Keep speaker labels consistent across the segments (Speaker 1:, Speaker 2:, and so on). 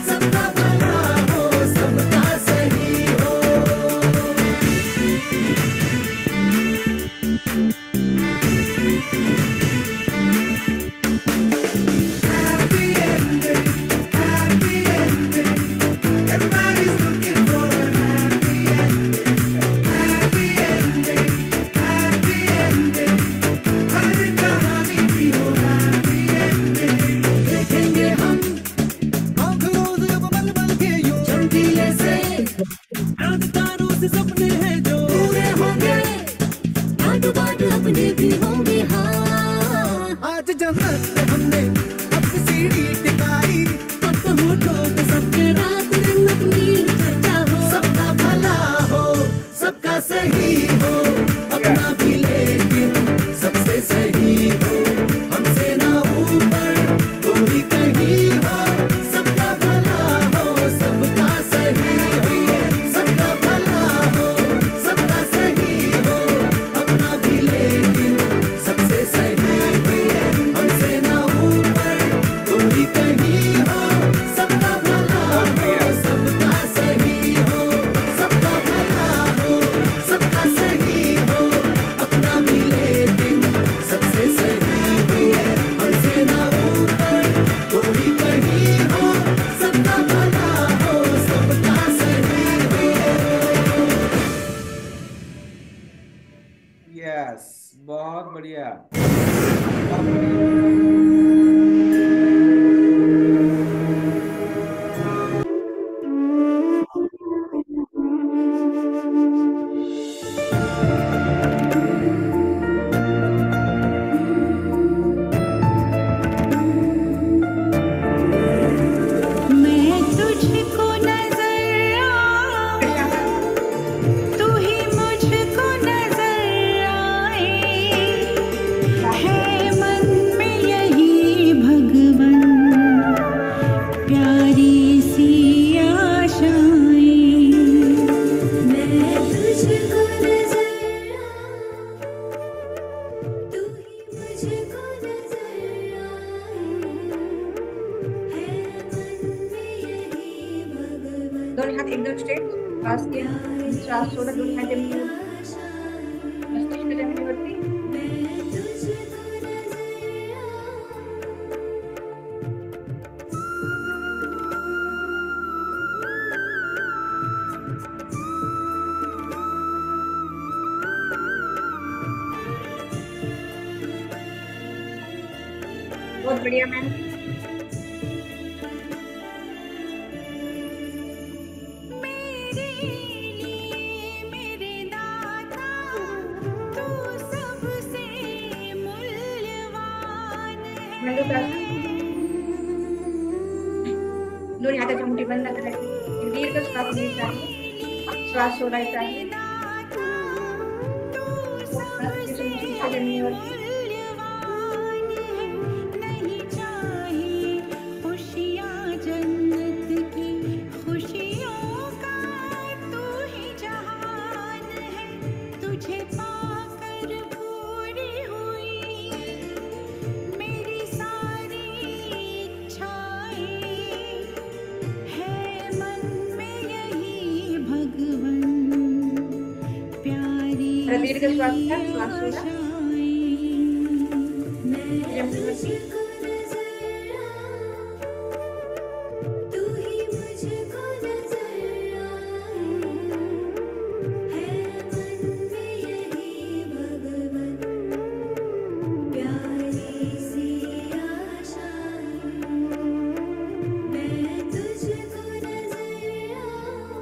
Speaker 1: सबका भला हो, सबका सही हो। Happy ending, happy ending. Everybody's looking for a happy ending. Happy ending, happy ending. हर कहानी की हो happy ending. देखेंगे हम आँखों से बल बल के यूं चमकीले से, रात तारों से सपने हैं जो पूरे होंगे, बाट बाट अपने भी होंगे। हाँ, आज जन्नत में हमने अपनी सीढ़ी टिकाई, अब होठों पे सबके रात दिन अपनी चर्चा हो। सबका भला हो, सबका सही हो, अपना भी लेकिन सबसे सही हो। हमसे ना ऊपर कोई कहीं हो, सबका भला हो, सबका सही हो। सबका भला हो, सबका सही हो, अपना भी लेकिन सबसे सही हो। हमसे ना ऊपर कोई कहीं हो, सबका भला हो, सबका सही हो। सबका भला हो, सबका सही हो, अपना भी लेकिन सबसे सही हो। हमसे ना ऊपर कोई कहीं हो, सबका भला हो, सबका सही हो।
Speaker 2: यस, बहुत बढ़िया, बहुत बढ़िया।
Speaker 3: मैं तुझको नजर आऊं, तू ही मुझको नजर आए, है मन में यही भगवन प्यारी सी आशाएं। मैं तुझको नजर आऊं, तू ही मुझको नजर
Speaker 4: दोनों हाथ एकदम स्ट्रेट, श्वास घ्या, श्वास सोडा, दोन्ही हात जमिनीवर, मस्तिष्क जमिनीवरती. बहुत बढ़िया मैम.
Speaker 3: मेरे लिए मेरे दाता, तू सबसे मूल्यवान
Speaker 4: मेंदू
Speaker 3: है।
Speaker 4: श्वास. दोन्ही हाताच्या मुठी बंद करायची. एक दीर्घ श्वास घ्यायचा आहे. श्वास सोडायचा आहे. मस्तिष्क जमिनीवरती.
Speaker 3: नहीं चाहिए खुशियाँ जन्नत की, खुशियों का तू ही जहान है, तुझे पाकर पूरी हुई मेरी सारी इच्छाएं, है मन में यही भगवन प्यारी
Speaker 4: जरा दीर्घ श्वास घ्या. श्वास सोडा.
Speaker 3: आशाएं।
Speaker 4: जमिनीवरती.
Speaker 3: तू ही मुझको नजर आए, है मन में यही भगवन प्यारी सी आशाएं। मैं तुझको नजर आऊं।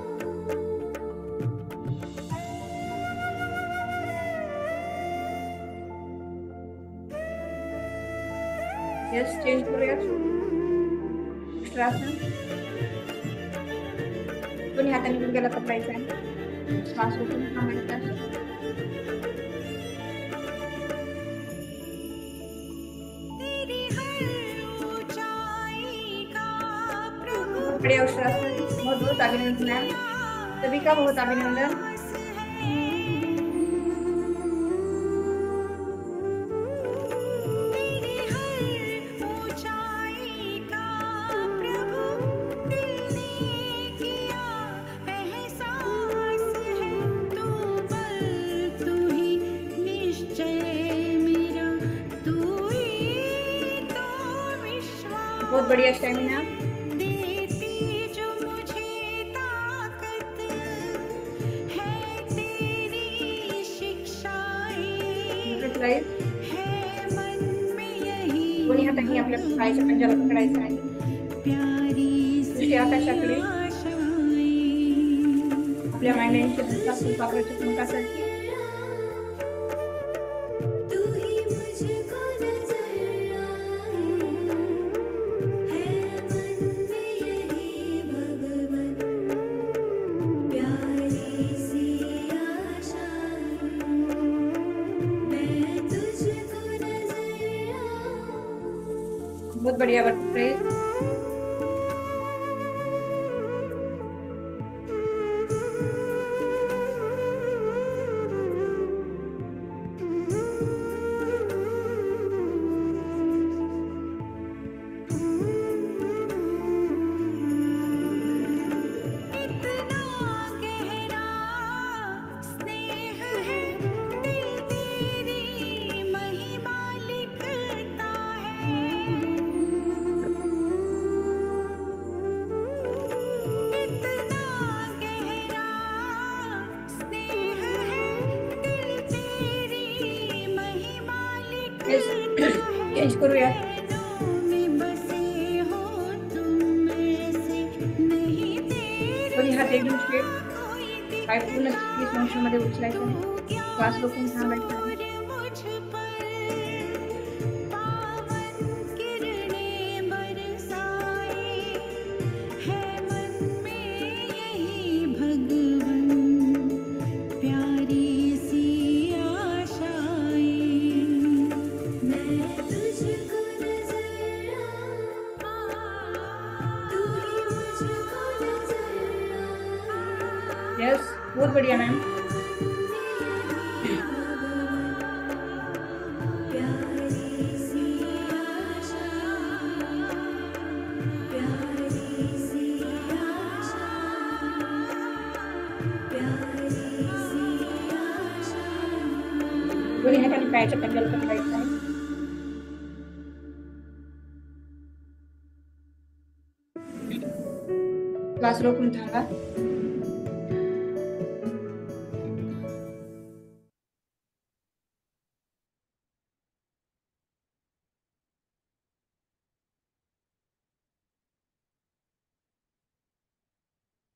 Speaker 4: यस, चेंज करूया. श्वास. दोन्ही हातांनी गुडघ्याला पकडायचं आहे. श्वास ओपून थांबायचा आहे.
Speaker 3: तेरी हर ऊंचाई का प्रभु
Speaker 4: बड़े और श्वास. बहुत बहुत अभिनंदन मैम. सभी का बहुत अभिनंदन.
Speaker 3: तेरी हर ऊंचाई
Speaker 4: बहुत बढ़िया स्टेमिना।
Speaker 3: देती जो मुझे ताकत है तेरी शिक्षाएं
Speaker 4: न्यूट्रलाइज।
Speaker 3: है मन में यही
Speaker 4: दोन्ही हातांनी आपल्या पायाच्या पंजाला पकडायचं आहे.
Speaker 3: प्यारी सी
Speaker 4: दृष्टी आकाशाकडे.
Speaker 3: आशाएं
Speaker 4: आपल्या मांड्यांची धसा फुलपाखराच्या पंखासारखी.
Speaker 3: तू ही मुझको नजर आए है मन में यही भगवन प्यारी सी आशाएं मैं तुझको नजर आऊं
Speaker 4: बहुत बढ़िया वर्क।
Speaker 3: इतना गहरा स्नेह है दिल तेरी महिमा लिखता है इतना गहरा स्नेह है दिल तेरी महिमा लिखता है
Speaker 4: चेंज करूया.
Speaker 3: में बसे हो तुम ऐसे नहीं तेरे
Speaker 4: दोन्ही हात एकदम स्ट्रेट.
Speaker 3: कोई
Speaker 4: पाय पूर्ण 30 अंशामध्ये उचलायचं आहे. श्वास रोखून थांबायचा आहे.
Speaker 3: मुझ पर पावन किरणें बरसाए है मन में यही भगवन प्यारी सी आशाएं मैं तुझको नजर आऊं तू ही मुझको नजर आऊं
Speaker 4: यस, बहुत बढ़िया मैम.
Speaker 3: प्यारी सी आशा प्यारी सी आशा प्यारी सी आशा
Speaker 4: दोन्ही हातांनी पायाच्या पंजाला पकडायचं आहे. श्वास रोखून थांबा.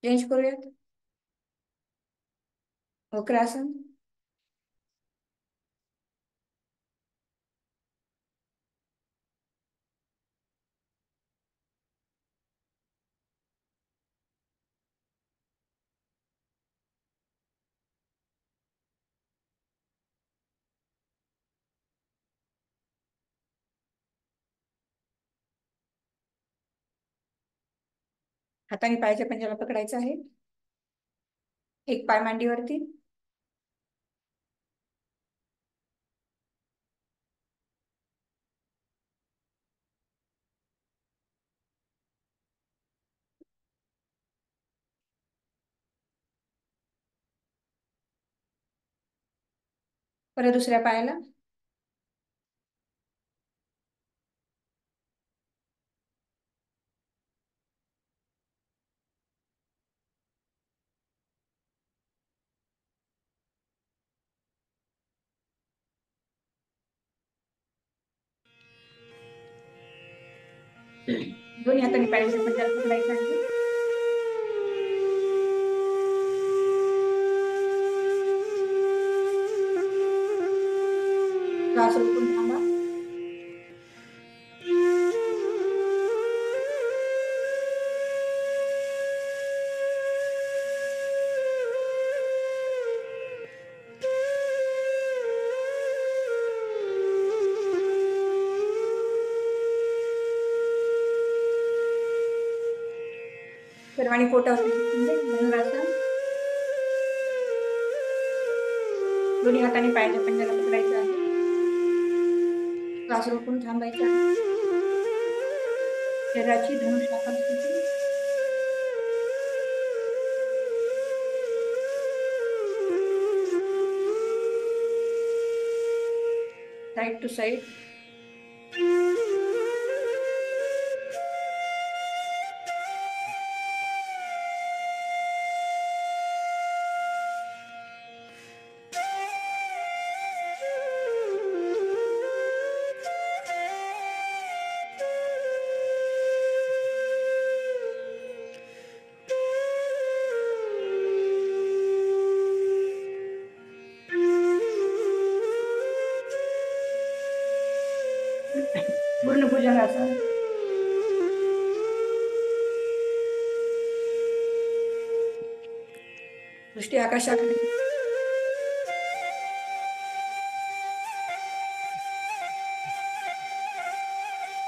Speaker 4: चेंज करूयात. वक्रासन. हाताने पायाच्या पंजाला पकडायचं आहे. एक पाय मांडीवरती. परत दुसऱ्या पायाला. दोन्ही हातांनी पायाच्या पंजाला पकडायचं आहे. श्वास रोखून थांबा. सर्वांनी पोटावरती धनुरासन. दोन्ही हातांनी पायाच्या पंजाला पकडायचं आहे. श्वास रोखून थांबायचा आहे. शरीराची धनुष्याकार स्थिती. Side to side. दृष्टी आकाशाकडे.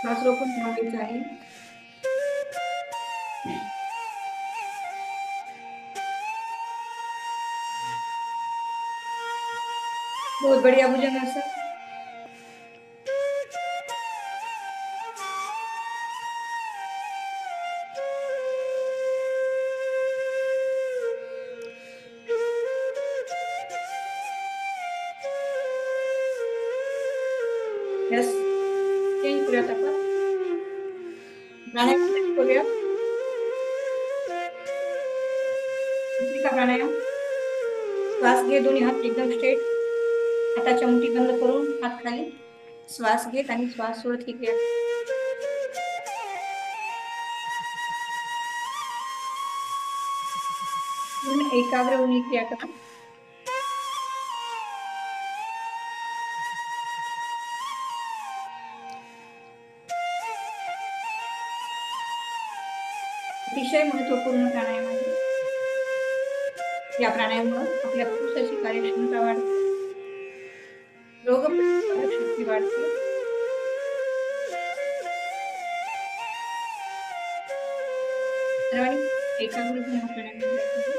Speaker 4: श्वास रोखून थांबायचा आहे. बहुत बढ़िया भुजंगासन. यस, चेंज करूयात आपण. प्राणायाम चेंज करूया. दुसरी का प्राणायाम. श्वास घे, दोन्ही हात एकदम स्ट्रेट. हाताच्या मुठी बंद करून हात खाली. श्वास घेत आणि श्वास सोडत ही क्रिया. पूर्ण एकाग्र होऊन ही क्रिया करा. अतिशय महत्वपूर्ण प्राणायाम आहे. या प्राणायामामुळे आपल्या फुफ्फुसाची कार्यक्षमता वाढते. रोगप्रतिकारक शक्ती वाढते. सर्वांनी एकाग्र होऊन हा प्राणायाम करायचा.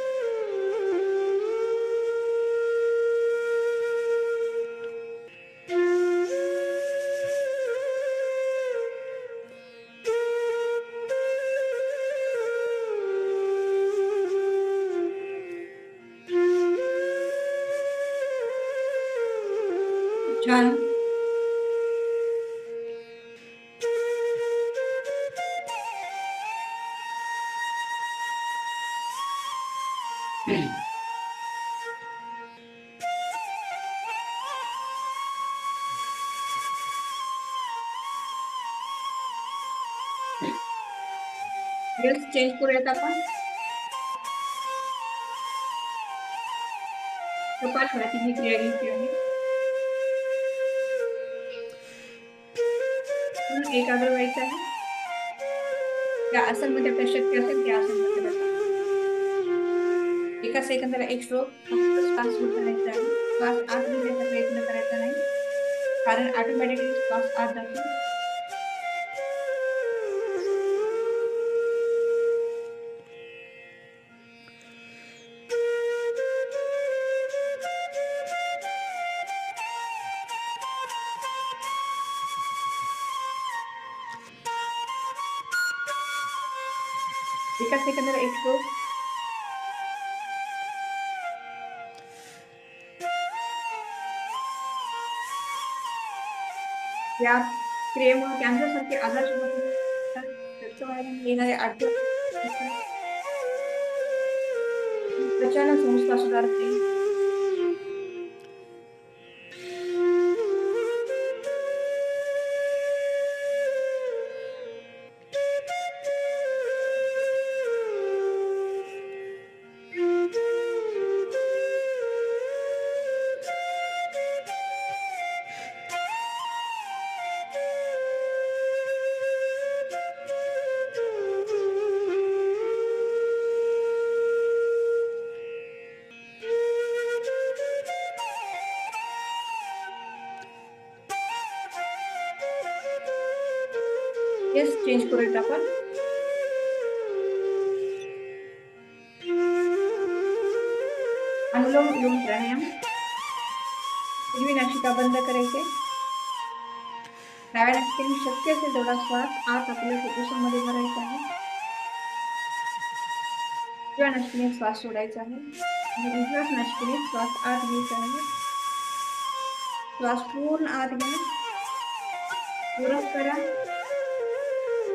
Speaker 4: छान. यस, चेंज करूयात आपण. कपालभाती ही क्रिया घ्यायची आहे. पूर्ण एकाग्र व्हायचं आहे. त्या आसनमध्ये आपल्या शक्य असेल त्या आसनमध्ये बसा. एका सेकंदाला एक श्लोक फक्त श्वास सुरू करायचा आहे. श्वास आत घेण्याचा प्रयत्न करायचा नाही, कारण ऑटोमॅटिकली श्वास आत जातो. एका सेकंदाला एक श्लोक. या क्रियेमुळे कॅन्सरसारखे आजार येणारे आजार त्वचाला संस्था सुधारते. येस, चेंज करूयात आपण. अनुलोम विलोम प्राणायाम. उजवी नासिका बंद करायचे. डाव्या नासिकेने शक्य असेल तेवढा श्वास आत आपल्या फुफ्फुसामध्ये भरायचा आहे. उजव्या नासिकेने श्वास सोडायचा आहे आणि उजव्या नासिकेने श्वास आत घ्यायचा आहे. श्वास पूर्ण आत घ्या. पूर्ण करा.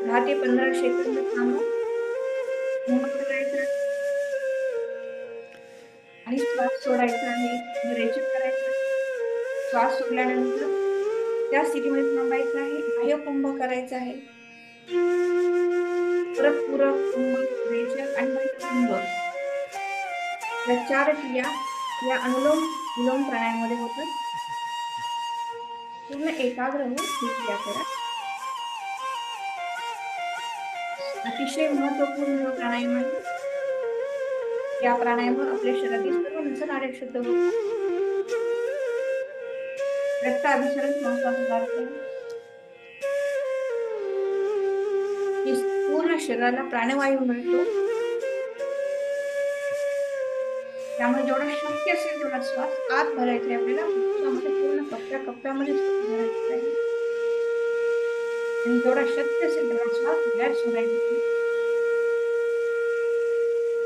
Speaker 4: 10 ते 15 सेकंद थांबा. मोकळं करायचं आणि श्वास सोडायचा आहे. रेचक करायचं. श्वास सोडल्यानंतर त्या स्थितीमध्ये थांबायचं आहे. बाह्यकुंभ करायचं आहे. परत पूरक कुंभ, रेचक आणि बाह्यकुंभ या 4 क्रिया या अनुलोम विलोम प्राणायामामध्ये होतात. पूर्ण एकाग्र होऊन ही क्रिया करा. अतिशय महत्वपूर्ण प्राणायाम आहे. या प्राणायामामुळे आपल्या शरीरातील सर्व नसनाड्या शुद्ध होतात. रक्ताभिसरण श्वासात आहे. पूर्ण शरीराला प्राणवायू मिळतो. त्यामुळे जेवढा शक्य असेल तेवढा श्वास आत भरायचा आहे आपल्याला. फुफ्फुसामध्ये पूर्ण कप्प्यामध्ये श्वास भरायचा आहे. आणि जेवढा शक्य असेल तेवढा श्वास बाहेर सोडायचा आहे.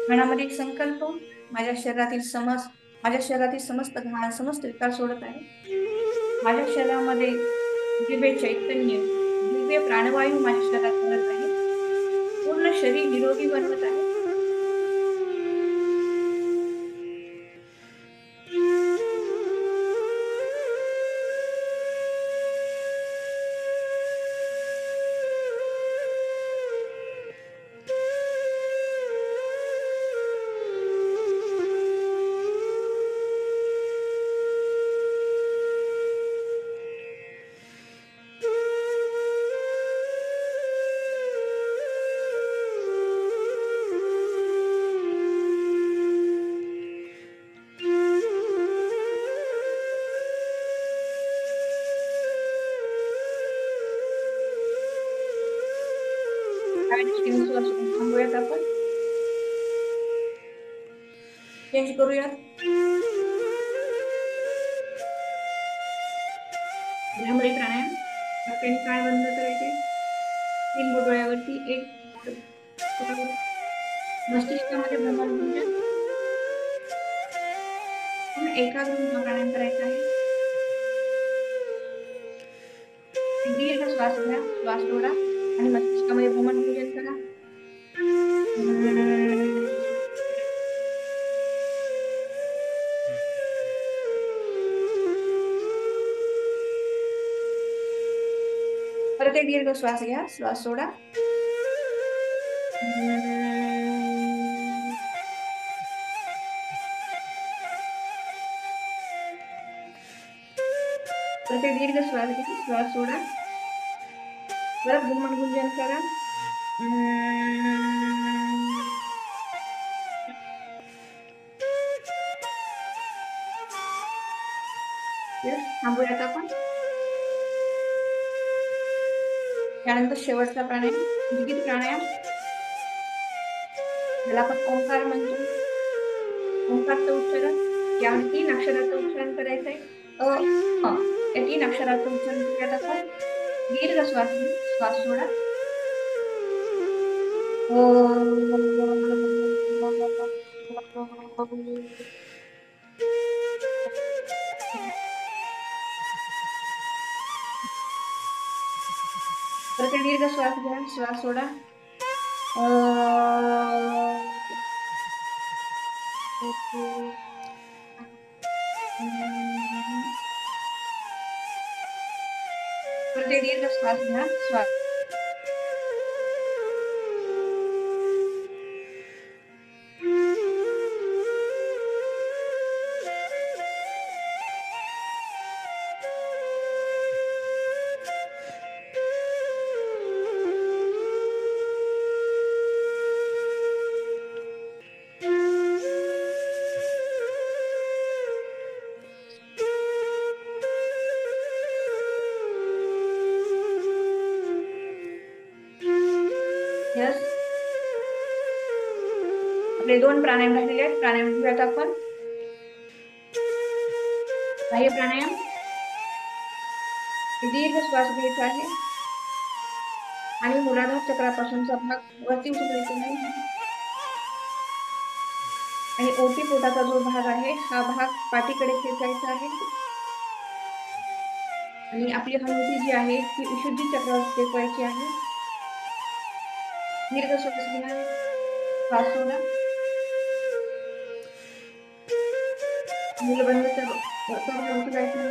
Speaker 4: मनामध्ये एक संकल्प, माझ्या शरीरातील समस्त घाण, समस्त विकार सोडत आहे. माझ्या शरीरामध्ये दिव्य चैतन्य, दिव्य प्राणवायू माझ्या शरीरात भरत आहे. पूर्ण शरीर निरोगी बनवत आहे. थांबूयात आपण. चेंज करूयात. भ्रामरी प्राणायाम. डोक्याने कान बंद करायचे. 3 बोट डोळ्यावरती, एक मस्तिष्कामध्ये भ्रमणगुंजन. एकाग्र प्राणायाम करायचा आहे. दीर्घ श्वास घ्या, श्वास सोडा आणि मस्तिष्कामध्ये भ्रमणगुंजन करा. परत एक दीर्घ श्वास घ्या, श्वास सोडा. परत एक दीर्घ श्वास घ्या, श्वास सोडा. परत भ्रमणगुंजन करा. थांबूयात आपण. त्यानंतर शेवटचा प्राणायाम विगित प्राणायाम. ज्याला आपण ओंकार म्हणतो. ओंकारचं उच्चारण, यामध्ये 3 अक्षराचं उच्चारण करायचं आहे. या 3 अक्षराचं उच्चारण करूयात आपण. दीर्घ श्वास घेऊन श्वास सोडा. परत दीर्घ श्वास घ्या, श्वास सोडा. परत दीर्घ श्वास घ्या, श्वास. आपले 2 प्राणायाम राहिलेले आहेत. प्राणायाम घेऊयात आपण. बाह्य प्राणायाम. दीर्घ श्वास घ्यायचा आहे आणि मूलाधार चक्रापासूनचा भाग वरती उचलायचा नाही आणि ओटी पोटाचा जो भाग आहे हा भाग पाठीकडे खेचायचा आहे आणि आपली हनुवटी जी आहे ती विशुद्धी चक्रावर टेकवायची आहे. दीर्घ श्वास घ्या, श्वास सोडा. मूलबंध उचलायचं.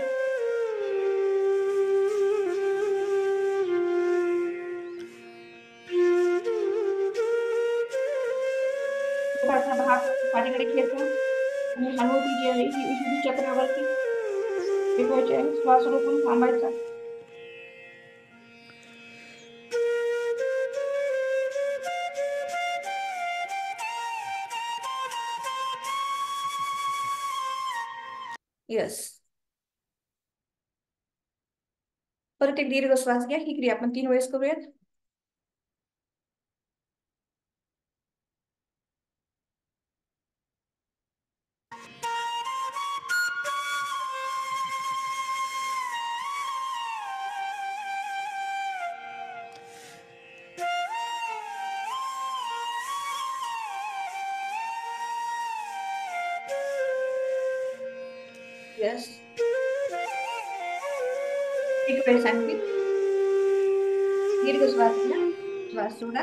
Speaker 4: पोटाचा भाग पाठीकडे खेचा आणि हनुवटी जी आहे ती विशुद्धी चक्रावरती टेकवायची आहे. श्वास रोखून थांबायचा. यस. परत एक दीर्घ श्वास घ्या. ही क्रिया आपण 3 वेळेस करूयात. यस. एक वेळेस आणखी दीर्घ श्वास घ्या. श्वास सोडा.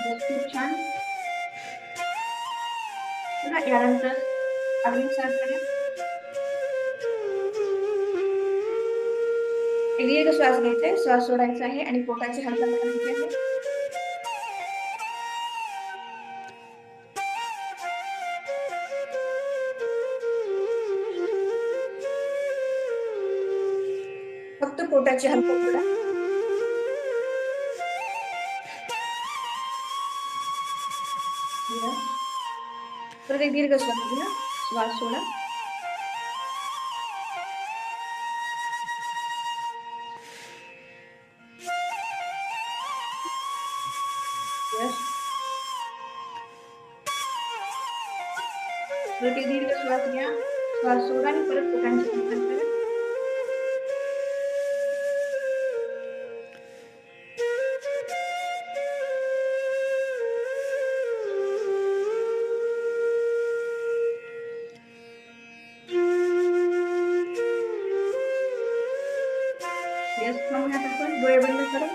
Speaker 4: बस, खूप छान. पुन्हा यानंतर अगदी श्वास घ्या. एक दीर्घ श्वास घ्यायचा आहे, श्वास सोडायचा आहे आणि पोटाची हालचाल करायची आहे. फक्त पोटाची हालचाल करा. परत एक दीर्घ श्वास घ्या. श्वास सोडा. यस. परत एक दीर्घ श्वास घ्या. श्वास सोडा आणि परत पोटाची हालचाल करा. यस. थांबूयात आपण डोळे बंद करून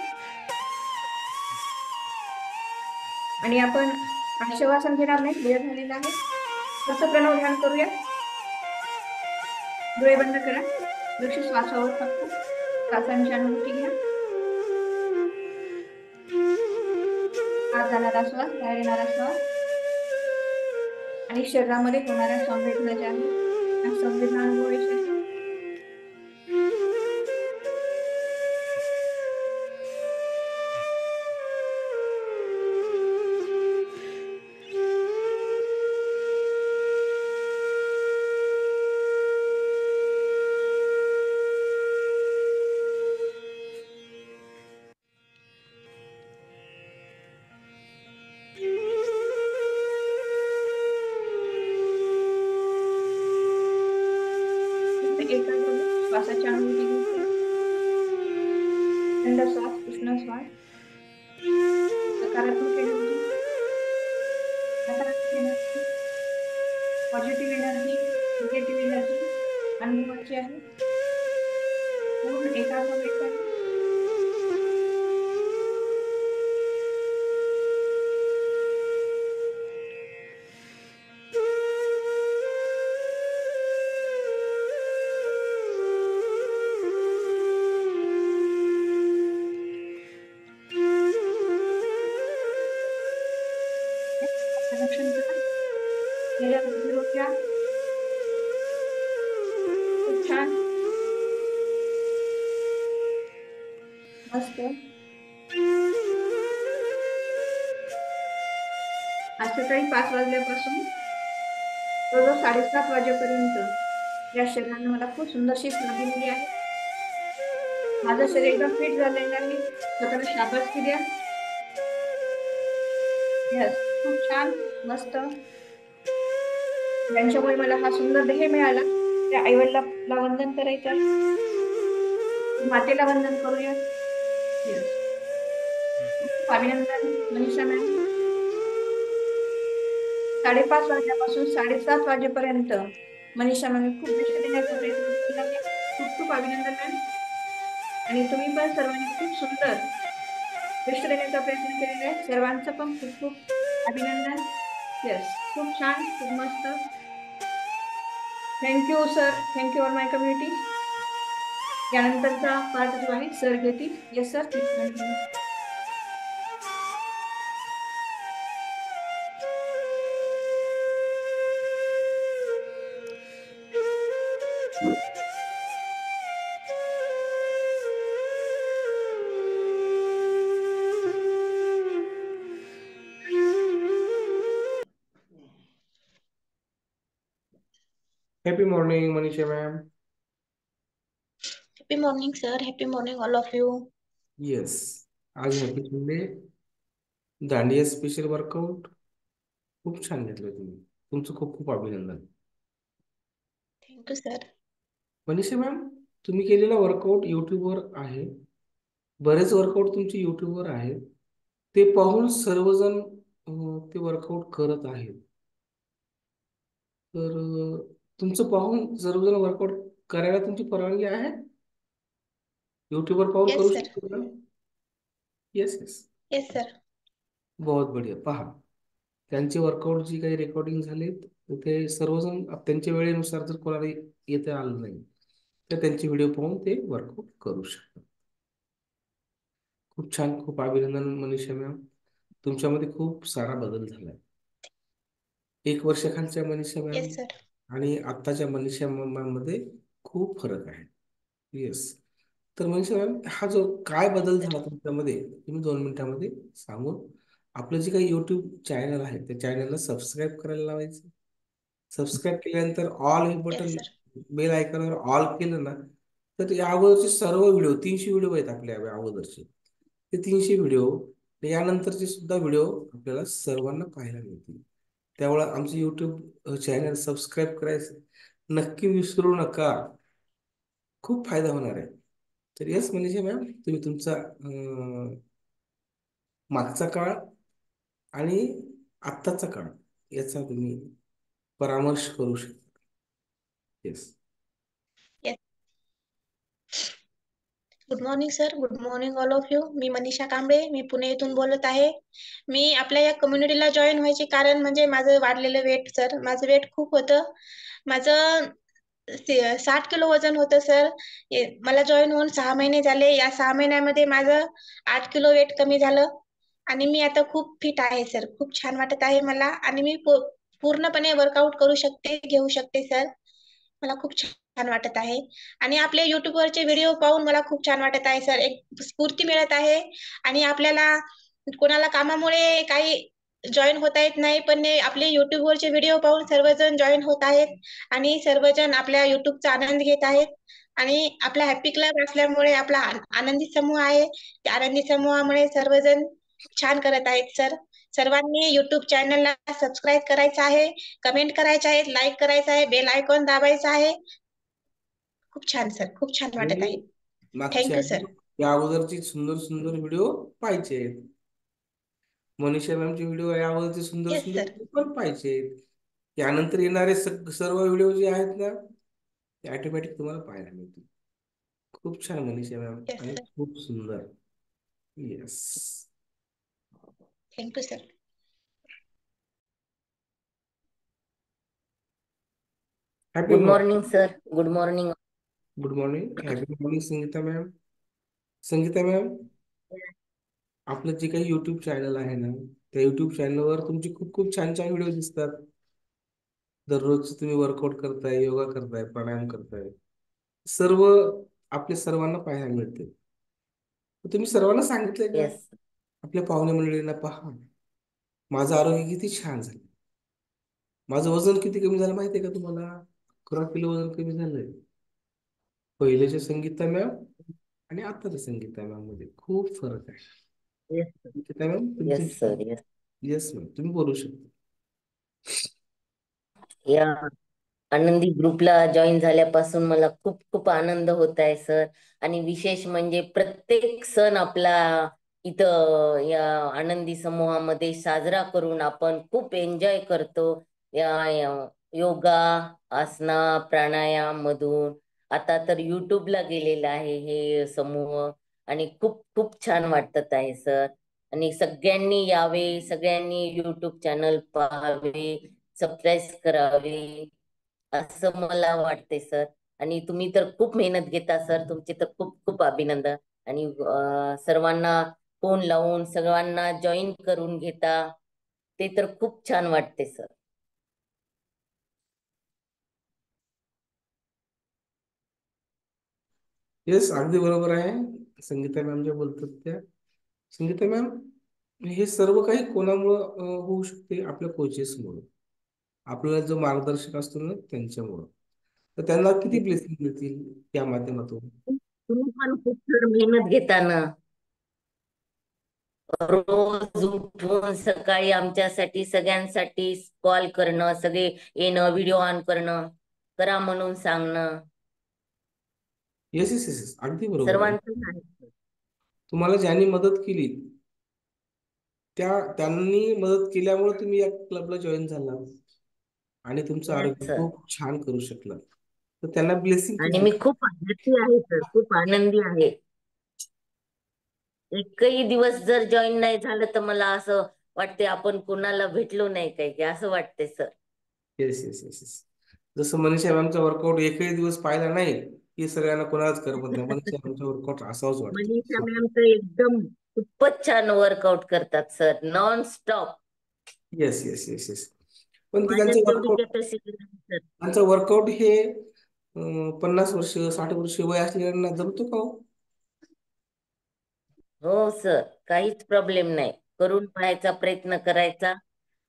Speaker 4: आणि आपण आश्वासन घेणार नाही. वेळ झालेला आहे. फक्त प्रणव ध्यान करूया. डोळे बंद करा. लक्ष श्वासावर फक्त. श्वासांची अनुभूती घ्या. आत जाणारा श्वास, बाहेर येणारा श्वास आणि शरीरामध्ये होणाऱ्या संवेदना ज्या आहेत त्या संवेदना अनुभवायच्या आहेत. एकाग्र श्वासाची अनुभूती घ्यायची. थंड श्वास, उष्ण श्वास, सकारात्मक एनर्जी, नकारात्मक energy, positive energy, negative energy अनुभवायची आहे. पूर्ण एकाग्र व्हायचं आहे. लक्षण करा. शरीरामध्ये रोक्या. खूप छान. मस्त. आज सकाळी 5 वाजल्यापासून जवळजवळ 7:30 वाजेपर्यंत या शरीराने मला खूप सुंदरशी सेवा दिलेली आहे. माझं शरीर एकदम फिट झालेलं आहे. स्वतःला शाबासकी द्या. यस. खूप छान. मस्त. ज्यांच्यामुळे मला हा सुंदर देह मिळाला त्या आईवडिलांना वंदन करायचं आहे. मातेला वंदन करूया. यस. खूप अभिनंदन मनीषा मॅम. 5:30 वाजल्यापासून 7:30 वाजेपर्यंत मनीषा मॅम खूप लक्ष देण्याचा प्रयत्न केला आहे. खूप खूप अभिनंदन मॅम. आणि तुम्ही पण सर्वांनी खूप सुंदर लक्ष देण्याचा प्रयत्न केलेला आहे. सर्वांचं पण खूप खूप अभिनंदन. यस. खूप छान. खूप मस्त. Thank you sir. Thank you all my community. यानंतरचा पार्ट जो आहे सर घेतील. Yes sir. Please continue.
Speaker 2: Happy morning Manisha ma'am.
Speaker 5: Happy morning, sir. Happy morning, all of you.
Speaker 2: Yes, आज happy Sunday. Dandiya special workout खूप छान घेतलं तुम्ही. तुमचं खूप खूप अभिनंदन.
Speaker 5: Thank you, sir.
Speaker 2: Manisha ma'am, तुम्ही केलेला वर्कआउट युट्यूबवर आहे. बरेच वर्कआउट तुमचे युट्यूबवर आहेत. ते पाहून सर्वजण ते वर्कआउट करत आहेत. तर तुमचं पाहून सर्वजण वर्कआउट करायला तुमची परवानगी आहे? युट्यूबवर पाहून
Speaker 5: Yes,
Speaker 2: करू
Speaker 5: sir.
Speaker 2: शकतो का? Yes yes,
Speaker 5: Yes, sir.
Speaker 2: बहुत बढिया. पहा, त्यांचे वर्कआउट जी काही रेकॉर्डिंग झालेत ते सर्वजण त्यांच्या वेळेनुसार जर कोणाला येता आलं नाही तर त्यांचे व्हिडिओ पाहून ते वर्कआउट करू शकतात. खूप छान, खूप अभिनंदन मनीषा मॅम. तुमच्यामध्ये खूप सारा बदल झालाय. 1 वर्षाखालच्या मनीषा मॅम
Speaker 5: Yes, sir.
Speaker 2: आणि आत्ताच्या मनीषा मॅम मध्ये खूप फरक आहे. येस. तर मनीषा मॅम, हा जो काय बदल झाला तुमच्यामध्ये तुम्ही 2 मिनिटांमध्ये सांगून, आपलं जे काही युट्यूब चॅनल आहे त्या चॅनलला सबस्क्राईब करायला लावायचं. सबस्क्राईब केल्यानंतर ऑल हे
Speaker 5: Yes,
Speaker 2: बटन,
Speaker 5: sir.
Speaker 2: बेल आयकॉनवर ऑल केलं ना, तर या अगोदरचे सर्व व्हिडिओ 300 व्हिडिओ आहेत आपल्या अगोदरचे, ते 300 व्हिडिओ यानंतरचे सुद्धा व्हिडिओ आपल्याला सर्वांना पाहायला मिळतील. त्यामुळे आमचं युट्यूब चॅनल सबस्क्राईब करायचं नक्की विसरू नका. खूप फायदा होणार आहे. तर येस मनीषा मॅम, तुम्ही तुमचा मागचा काळ आणि आत्ताचा काळ याचा तुम्ही परामर्श करू शकता. Yes.
Speaker 5: Yes. Good morning sir. Good morning all of you. मी मनीषा कांबळे. मी पुणे येथून बोलत आहे. मी आपल्या या कम्युनिटीला जॉईन व्हायचे कारण म्हणजे माझं वाढलेलं वेट सर. माझं वेट खूप होतं. माझं 60 किलो वजन होतं सर. मला जॉईन होऊन 6 महिने झाले. या 6 महिन्यामध्ये माझं 8 किलो वेट कमी झालं आणि मी आता खूप फिट आहे सर. खूप छान वाटत आहे मला आणि मी पूर्णपणे वर्कआउट करू शकते, घेऊ शकते सर. मला खूप छान वाटत आहे आणि आपले युट्यूबवरचे व्हिडिओ पाहून मला खूप छान वाटत आहे सर. एक स्फूर्ती मिळत आहे आणि आपल्याला कोणाला कामामुळे काही जॉईन होता येत नाही, पण आपले युट्यूबवरचे व्हिडिओ पाहून सर्वजण जॉईन होत आहेत आणि सर्वजण आपल्या युट्यूबचा आनंद घेत आहेत. आणि आपला हॅपी क्लब असल्यामुळे आपला आनंदी समूह आहे. त्या आनंदी समूहामुळे सर्वजण छान करत आहेत सर. सर्वांनी युट्यूब चॅनलला सबस्क्राईब करायचं आहे, कमेंट करायचं आहे, लाईक करायचं आहे, बेल आयकॉन दाबायचा आहे. खूप छान सर. खूप छान वाटत
Speaker 2: आणि
Speaker 5: आहे.
Speaker 2: मागच्या
Speaker 5: थँक्यू सर.
Speaker 2: या अगोदरची सुंदर सुंदर व्हिडिओ पाहिजे. मनीषा मॅमचे व्हिडिओ या अगोदरचे सुंदर
Speaker 5: येस
Speaker 2: सुंदर
Speaker 5: सर.
Speaker 2: व्हिडिओ पण पाहिजे. यानंतर येणारे सर्व व्हिडिओ जे आहेत ना ते ऑटोमॅटिक तुम्हाला पाहायला मिळतील. खूप छान मनीषा मॅम
Speaker 5: येस
Speaker 2: आणि
Speaker 5: सर.
Speaker 2: खूप सुंदर. Yes.
Speaker 5: Thank you sir.
Speaker 2: Happy
Speaker 6: good
Speaker 2: morning.
Speaker 6: Morning sir. Good morning.
Speaker 2: Good morning. Happy morning Sangeeta ma'am. Sangeeta ma'am, आपलं जे काही युट्यूब चॅनल आहे ना त्या युट्यूब चॅनलवर तुमचे खूप खूप छान छान व्हिडिओ दिसतात. दररोज तुम्ही वर्कआउट करताय, योगा करताय, प्राणायाम करताय. सर्व आपल्या सर्वांना पाहायला मिळते. तर तुम्ही सर्वांना सांगितलंय का
Speaker 6: येस.
Speaker 2: आपल्या पाहुणे मंडळींना, पहा माझं आरोग्य किती छान झालं, माझं वजन किती कमी झालं माहितीये का तुम्हाला? 11 किलो वजन कमी झालंय. पहिलेच्या संगीता मॅम आणि आताच्या संगीता मॅम मध्ये खूप फरक आहे.
Speaker 6: येस.
Speaker 2: संगीता मॅम तुमचे.
Speaker 6: Yes sir. Yes.
Speaker 2: Yes ma'am, तुम्ही बोलू शकता.
Speaker 6: या आनंदी ग्रुपला जॉईन झाल्यापासून मला खूप खूप आनंद होत आहे सर. आणि विशेष म्हणजे प्रत्येक सण आपला इथं या आनंदी समूहामध्ये साजरा करून आपण खूप एन्जॉय करतो. योगा, आसना, प्राणायाम मधून आता तर युट्यूबला गेलेला आहे हे समूह आणि खूप खूप छान वाटत आहे सर. आणि सगळ्यांनी यावे, सगळ्यांनी युट्यूब चॅनल पाहावे, सबस्क्राईब करावे असं मला वाटते सर. आणि तुम्ही तर खूप मेहनत घेता सर. तुमचे तर खूप खूप अभिनंदन. आणि सर्वांना फोन लावून सर्वांना जॉईन करून घेता ते तर खूप छान वाटते सर.
Speaker 2: येस, अगदी बरोबर आहे. संगीता मॅम ज्या बोलतात त्या, संगीता मॅम, हे सर्व काही कोणामुळं होऊ शकते? आपल्या कोचेसमुळं, आपल्याला जो मार्गदर्शक असतो ना त्यांच्यामुळं. तर त्यांना किती ब्लेसिंग मिळतील त्या माध्यमातून?
Speaker 6: तुम्ही पण खूप सर मेहनत घेता ना. रोज उठून सकाळी आमच्यासाठी सगळ्यांसाठी कॉल करणं, सगळे येणं, व्हिडिओ ऑन करणं, करा म्हणून सांगणं,
Speaker 2: येस येस येस येस, अगदी बरोबर आहे.
Speaker 6: सर्वांचंच आहे sir.
Speaker 2: तुम्हाला ज्यांनी मदत केली त्यांनी मदत केल्यामुळे तुम्ही या क्लबला जॉईन झाला आणि तुमचं
Speaker 6: Yes,
Speaker 2: आरोग्य
Speaker 6: sir.
Speaker 2: खूप छान करू शकला. तर त्यांना ब्लेसिंग
Speaker 6: आणि
Speaker 2: कशी?
Speaker 6: मी खूप हॅपी आहे सर, खूप आनंदी आहे. एकही दिवस जर जॉईन नाही झालं तर मला असं वाटते आपण कोणाला भेटलो नाही काही की असं वाटते sir.
Speaker 2: Yes yes yes yes. जसं मनीषा मॅमचा वर्कआउट एकही दिवस पाहिला नाही की सगळ्यांना कोणालाच करमत नाही. मनीषा मॅमचा वर्कआउट असाच
Speaker 6: मनीषा
Speaker 2: वाटतो.
Speaker 6: मॅम तर एकदम खूपच छान वर्कआउट करतात sir, non stop.
Speaker 2: Yes yes yes yes. पण ते
Speaker 6: माझ्यात तेवढी कॅपॅसिटी नाही सर.
Speaker 2: त्यांचं वर्कआउट हे 50 वर्ष 60 वर्ष वय असलेल्यांना जमतो का हो?
Speaker 6: हो सर, काहीच प्रॉब्लेम नाही, करून पाहायचा प्रयत्न करायचा.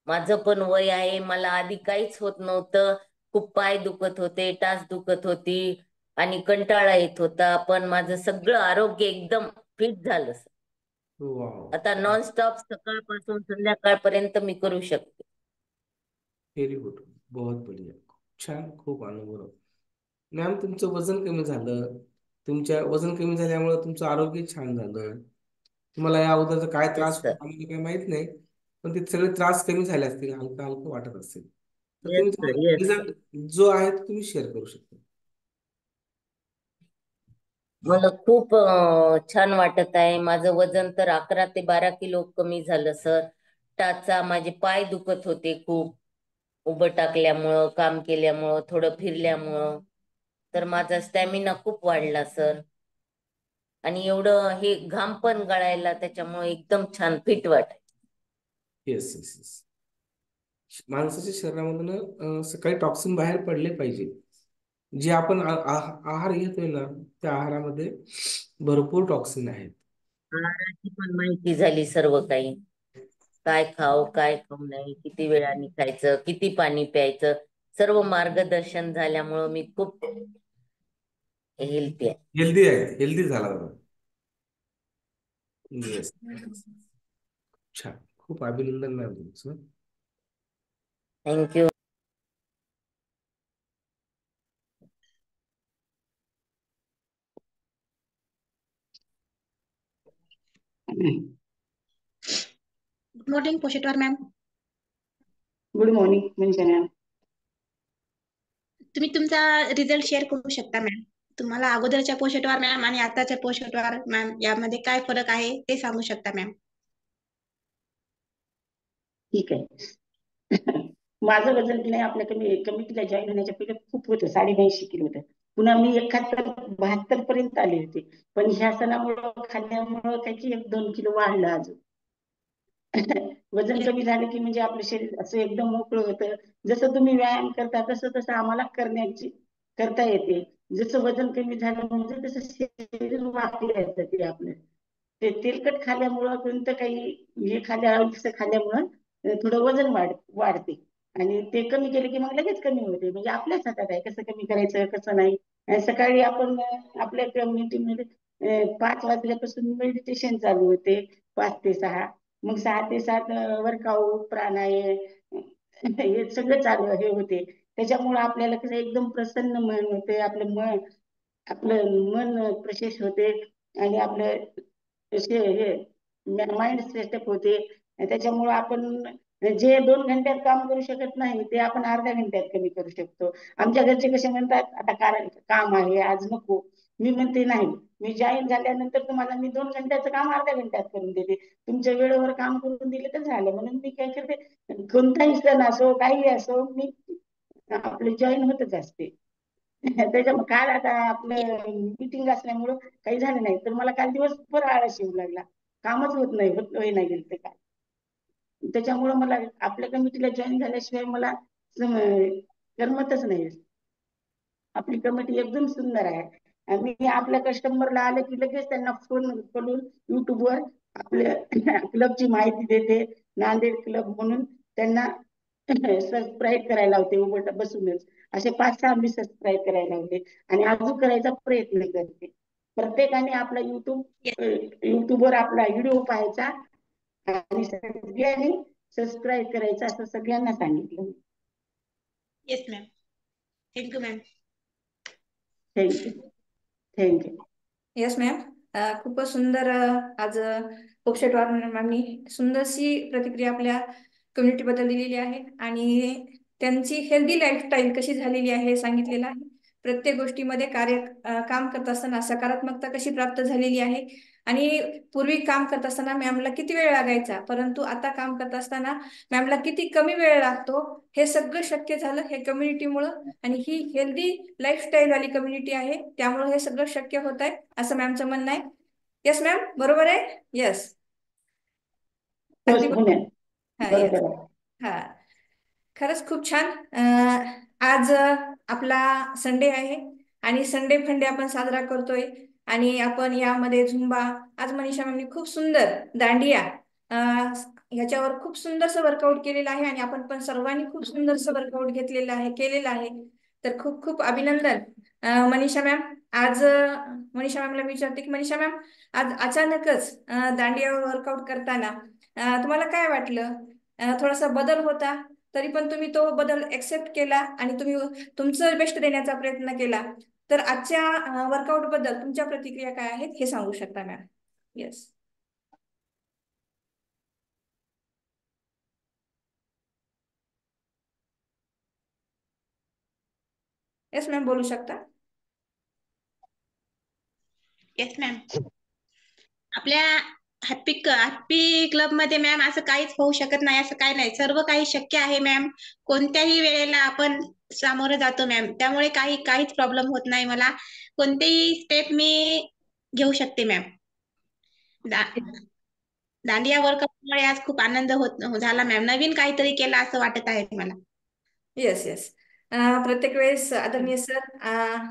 Speaker 6: माझं पण वय आहे, मला आधी काहीच होत नव्हतं. खूप पाय दुखत होते, टाच दुखत होती आणि कंटाळा येत होता, पण माझं सगळं आरोग्य एकदम फिट झालं सर.
Speaker 2: वाव,
Speaker 6: आता नॉनस्टॉप सकाळपासून संध्याकाळपर्यंत मी करू शकते.
Speaker 2: व्हेरी गुड, बहुत बढिया, खूप छान, खूप अनुभव. मॅम, तुमचं वजन कमी झालं. तुमच्या वजन कमी झाल्यामुळे तुमचं आरोग्य छान झालं. तुम्हाला या अगोदरचा काय
Speaker 6: येस
Speaker 2: त्रास
Speaker 6: सर.
Speaker 2: होता आम्हाला काही माहित नाही, पण ते सगळे त्रास कमी झाले असतील, हलकं हलकं वाटत असेल. तर
Speaker 6: येस
Speaker 2: तुम्ही
Speaker 6: सर.
Speaker 2: तुम्हाला
Speaker 6: येस सर.
Speaker 2: रिझल्ट जो आहे तो तुम्ही शेअर करू शकता.
Speaker 6: मला खूप छान वाटत आहे. माझं वजन तर 11 ते 12 किलो कमी झालं सर. टाचा, माझे पाय दुखत होते खूप, उभं टाकल्यामुळं, काम केल्यामुळं, थोडं फिरल्यामुळं. तर माझा स्टॅमिना खूप वाढला सर. आणि एवढं हे घाम पण गळायला त्याच्यामुळे एकदम छान फिट वाटायचं.
Speaker 2: Yes yes yes. माणसाच्या शरीरामधून सकाळी टॉक्सिन बाहेर पडले पाहिजे. जे आपण आहार घेतोय ना, त्या आहारामध्ये भरपूर टॉक्सिन आहेत.
Speaker 6: आहाराची पण माहिती झाली सर्व काही, काय खाऊ काय खाऊ नाही, किती वेळाने खायचं, किती पाणी प्यायचं, सर्व मार्गदर्शन झाल्यामुळं मी खूप हेल्थी आहे.
Speaker 2: हेल्दी आहे, हेल्दी झाला दादा. येस, छान, खूप अभिनंदन मॅम तुमचं.
Speaker 6: Thank you.
Speaker 5: Good morning Poshetwar ma'am.
Speaker 7: Good morning Manisha ma'am.
Speaker 5: तुम्ही तुमचा रिझल्ट शेअर करू शकता मॅम. तुम्हाला अगोदरच्या पोषटवार मॅम आणि आताच्या पोषटवार मॅम यामध्ये काय फरक आहे ते सांगू शकता मॅम.
Speaker 7: ठीक आहे. माझं वजन की नाही आपल्या कमिटीला जॉईन होण्याच्या पहिले खूप होतं, 82.5 किलो होतं. पुन्हा मी 71-72 पर्यंत आले होते. पण ह्या सणामुळं खाल्ल्यामुळं काही 1-2 किलो वाढलं अजून. वजन कमी झालं की म्हणजे आपलं शरीर असं एकदम मोकळं होतं. जसं तुम्ही व्यायाम करता तसं तसं आम्हाला करता येते. जसं वजन कमी झालं म्हणजे तसं शरीर वाकलं येतं ते आपलं. ते तेलकट खाल्ल्यामुळं कोणतं काही हे खाल्ल्यामुळं थोडं वजन वाढते. आणि ते कमी केले की मग लगेच कमी होते. म्हणजे आपल्याच हातात आहे कसं कमी करायचं कसं नाही. आणि सकाळी आपण आपल्या कम्युनिटीमध्ये 5 वाजल्यापासून मेडिटेशन चालू होते, 5 ते 6. मग 6 ते 7 वर्कआउट, प्राणायाम हे सगळं चालू हे होते. त्याच्यामुळे आपल्याला कसं एकदम प्रसन्न मन होते. आपलं मन प्रशस्त होते आणि आपलं हे माइंड सेटअप होते. त्याच्यामुळे आपण जे 2 घंट्यात काम करू शकत नाही ते आपण अर्ध्या घंट्यात कमी करू शकतो. आमच्या घरचे कसे म्हणतात, आता कारण काम आहे आज नको. मी म्हणते नाही, मी जॉईन झाल्यानंतर तुम्हाला मी 2 घंट्याचं काम अर्ध्या घंट्यात करून देते. तुमच्या वेळेवर काम करून दिले तर झालं. म्हणून मी काय करते, कोणताही सण असो काही असो मी आपलं जॉईन होतच असते. त्याच्यामुळे काल आता आपलं मीटिंग असल्यामुळं काही झालं नाही, तर मला काल दिवसभर आळस येऊ लागला. कामच होत नाही गेलं ते काल. त्याच्यामुळं मला आपल्या कमिटीला जॉईन झाल्याशिवाय मला करमतच नाही. आपली कमिटी एकदम सुंदर आहे. मी आपल्या कस्टमरला आलं की लगेच त्यांना फोन करून युट्यूबवर आपल्या क्लबची माहिती देते. नांदेड क्लब म्हणून त्यांना सबस्क्राईब करायला लावते. उभं बसूनच असे 5-6 मी सबस्क्राईब करायला लावते आणि अजून करायचा प्रयत्न करते. प्रत्येकाने आपला युट्यूबवर आपला व्हिडिओ पाहायचा आणि सगळ्यांनी सबस्क्राईब करायचं असं सगळ्यांना सांगितलं.
Speaker 5: Yes ma'am. Thank you ma'am.
Speaker 7: Thank you. Thank you.
Speaker 4: Yes ma'am. खूपच सुंदर आज पोपशेटवार मॅमनी सुंदरशी प्रतिक्रिया आपल्या कम्युनिटीबद्दल दिलेली आहे आणि त्यांची हेल्दी लाईफस्टाईल कशी झालेली आहे हे सांगितलेलं आहे. प्रत्येक गोष्टीमध्ये काम करत असताना सकारात्मकता कशी प्राप्त झालेली आहे आणि पूर्वी काम करत असताना मॅमला किती वेळ लागायचा, परंतु आता काम करत असताना मॅमला किती कमी वेळ लागतो, हे सगळं शक्य झालं हे कम्युनिटीमुळं. आणि ही हेल्दी लाईफस्टाईल वाली कम्युनिटी आहे, त्यामुळे हे सगळं शक्य होत आहे असं मॅमचं म्हणणं आहे. येस मॅम, बरोबर आहे? येस, अगदी बरोबर.
Speaker 7: पुण्यात
Speaker 4: हा, येस.
Speaker 7: बरोबर आहे.
Speaker 4: हा, खरंच खूप छान. आज आपला संडे आहे आणि संडे फंडे आपण साजरा करतोय आणि आपण यामध्ये झुंबा, आज मनीषा मॅमनी खूप सुंदर दांडिया ह्याच्यावर खूप सुंदरसं वर्कआउट केलेलं आहे आणि आपण पण सर्वांनी खूप सुंदरसं वर्कआउट केलेलं आहे. तर खूप खूप अभिनंदन. मनीषा मॅम, आज मनीषा मॅमला विचारते की मनीषा मॅम, आज अचानकच दांडियावर वर्कआउट करताना तुम्हाला काय वाटलं? थोडासा बदल होता, तरी पण तुम्ही तो बदल एक्सेप्ट केला आणि तुम्ही तुमचं बेस्ट देण्याचा प्रयत्न केला. तर आजच्या वर्कआउट बद्दल तुमच्या प्रतिक्रिया काय आहेत हे सांगू शकता मॅम? येस. येस मॅम, बोलू शकता.
Speaker 5: Yes ma'am. आपल्या हॅपी क्लब मध्ये मॅम असं काहीच होऊ शकत नाही असं काही नाही. सर्व काही शक्य आहे मॅम. कोणत्याही वेळेला आपण सामोरं जातो मॅम. त्यामुळे काहीच प्रॉब्लेम होत नाही मला. कोणतेही स्टेप मी घेऊ शकते मॅम. दांडिया वर्कआउटमुळे आज खूप आनंद झाला मॅम. नवीन काहीतरी केलं असं वाटत आहे मला.
Speaker 4: Yes yes. प्रत्येक वेळेस आदरणीय सर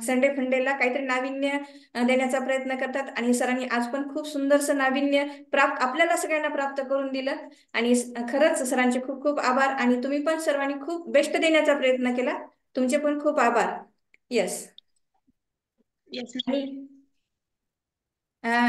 Speaker 4: संडे फंडेला काहीतरी नाविन्य देण्याचा प्रयत्न करतात आणि सरांनी आज पण खूप सुंदरसं नाविन्य आपल्याला सगळ्यांना प्राप्त करून दिलं आणि खरंच सरांचे खूप खूप आभार. आणि तुम्ही पण सर्वांनी खूप बेस्ट देण्याचा प्रयत्न केला, तुमचे पण खूप आभार. येस.
Speaker 5: येस
Speaker 4: आणि